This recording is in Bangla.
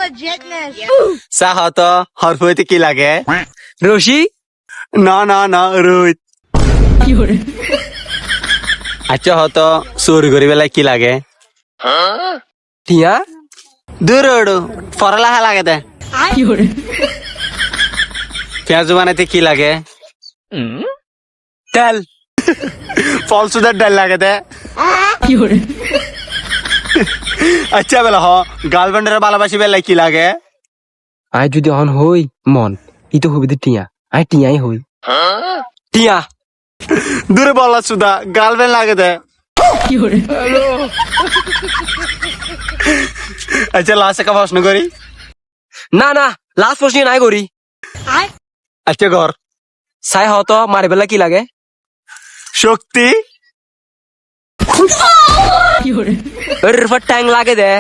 legitness. চা হত হরফইতে কি লাগে? রশি না রুই। আচ্ছা হত চুরি করি বেলায় কি লাগে? টিয়া দূর ওড়ু পড়ালেখা লাগে দে। পেঁয়াজ বানাইতে কি লাগে? তেল। ফল সুদের ডাল লাগে দে। আচ্ছা বেলা হ গার্লফ্রেন্ডের ভালোবাসি বেলায় কি লাগে? আই যদি অন হই মন ই তো হবি টিয়া আই টিয়াই হই টিয়া দূরে বলা সুদা গার্লফ্রেন্ড লাগে দে। আচ্ছা লাস্ট একটা প্রশ্ন করি। না লাস্ট প্রশ্ন নাই করি আচ্ছা ঘর চাই হত মারি বেলা কি লাগে? শক্তি। ট্যাং লাগে দে।